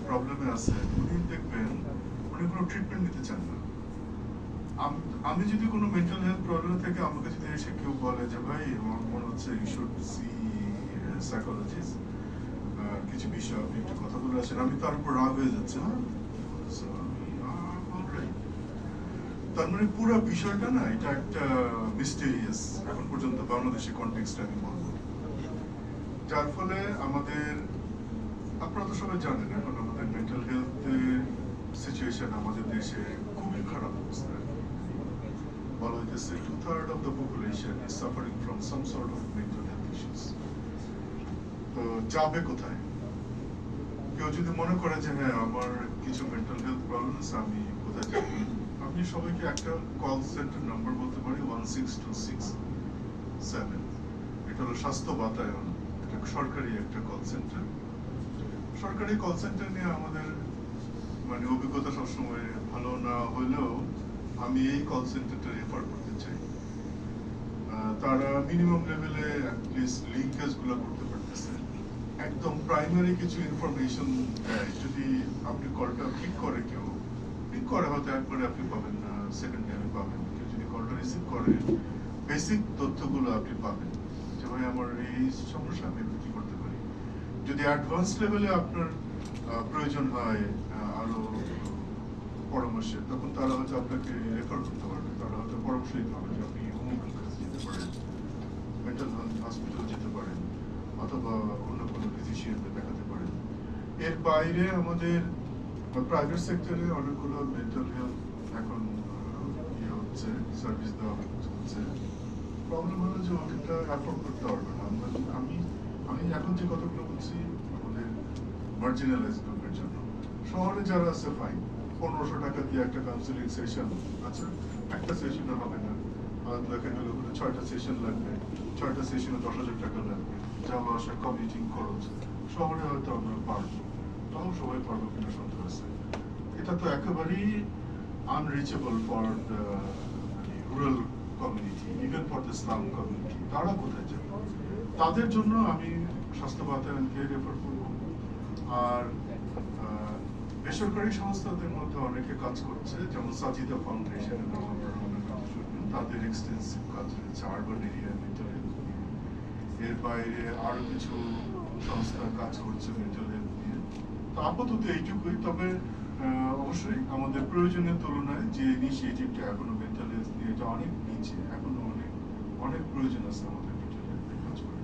প্রবলেমে আছে উনি দেখবেন উনি কোনো ট্রিটমেন্ট নিতে চান না। আমি যদি কোনো মেন্টাল হেলথ প্রবলেম থেকে আমাকে যদি এসে কেউ বলে যে ভাই আমার মনে হচ্ছে ইউ শুড সি সাইকোলজিস্ট, কিছু বিষয় আপনি একটু কথা বলে আসেন, আমি তার উপর রাগ হয়ে যাচ্ছে। তার মানে পুরো বিষয়টা না, এটা একটা মিস্টেরিয়াস এখন পর্যন্ত বাংলাদেশের কনটেক্সটে আমি বলবো। যার ফলে আমাদের, আপনারা তো সবাই জানেন এখন আমাদের মেন্টাল হেলথের সিচুয়েশন আমাদের দেশে খুবই খারাপ অবস্থা। বলা হইতেছে 2/3 of the population is suffering from some sort of mental health issues. তো যাবে কোথায়? কেউ যদি মনে করে যে হ্যাঁ আমার কিছু মেন্টাল হেলথ প্রবলেম আছে, আমি কোথায় যাব? আমি সবাইকে একটা কল সেন্টার নাম্বার বলতে পারি 16267। এটা হলো স্বাস্থ্য বাতায়ন, এটা সরকারি একটা কল সেন্টার। সরকারি কল সেন্টার নিয়ে আমাদের মানে অভিজ্ঞতা সবসময় ভালো না হলেও আমি এই কল সেন্টারটা রেফার করতে চাই। তারা মিনিমাম লেভেলে অ্যাটলিস্ট লিঙ্কেজ গুলো করতে পারতেছে, একদম প্রাইমারি কিছু ইনফরমেশন দেয়। যদি আপনি কলটা পিক করে, কেউ পিক করে হয়তো একবারে আপনি পাবেন না, সেকেন্ড টাইমে পাবেন। কেউ যদি কলটা রিসিভ করে বেসিক তথ্যগুলো আপনি পাবেন যে ভাই আমার এই সমস্যা, আমি কি করতে পারি। যদি অ্যাডভান্স লেভেলে আপনার প্রয়োজন হয় আরো পরামর্শের, তখন তারা হয়তো আপনাকে রেফার করতে পারবে। তারা হয়তো পরামর্শ দিতে পারবে যে আপনি অমুক কাছে যেতে পারেন, মেন্টাল হেলথ হসপিটাল যেতে পারেন, অথবা অন্য কোনো ফিজিশিয়ানকে দেখাতে পারেন। এর বাইরে আমাদের প্রাইভেট সেক্টরে অনেকগুলো মেন্টাল হেলথ এখন ইয়ে হচ্ছে, সার্ভিস দেওয়া হচ্ছে। প্রবলেম হলো যে ওটা অ্যাফোর্ড করতে পারবে না। আমি আমি এখন যে কথাগুলো বলছি আমাদের মার্জিনালাইজ গ্রুপের জন্য। শহরে যারা আছে ফাইন, 1500 টাকা দিয়ে একটা কাউন্সিলিং সেশন, আচ্ছা একটা সেশনে হবে না, দেখা গেল 6টা সেশন লাগবে, 6টা সেশনে 10,000 টাকা লাগবে, যাওয়া আসা কমিউটিং খরচ। শহরে হয়তো আমরা পারবো, তাও সবাই পারবো কিনা সন্দেহ আছে। এটা তো একেবারেই unreachable for the rural community, even for the slum community. তারা কোথায় যাবে? তাদের জন্য আমি স্বাস্থ্য বাতায়নকে রেফার করব। আর বেসরকারি সংস্থাদের মধ্যে অনেকে কাজ করছে, যেমন সাজিদা ফাউন্ডেশন, তাদের এক্সটেন্সিভ কাজ রয়েছে আরবান এরিয়া মেন্টাল হেলথ নিয়ে। এর বাইরে আরো কিছু সংস্থা কাজ করছে মেন্টাল হেলথ নিয়ে। তো আপাতত এইটুকুই। তবে অবশ্যই আমাদের প্রয়োজনের তুলনায় যে ইনিশিয়েটিভটা এখনো মেন্টাল হেলথ নিয়ে, এটা অনেক নিচে, এখনো অনেক অনেক প্রয়োজন আছে আমাদের মেন্টাল হেলথ নিয়ে কাজ করার।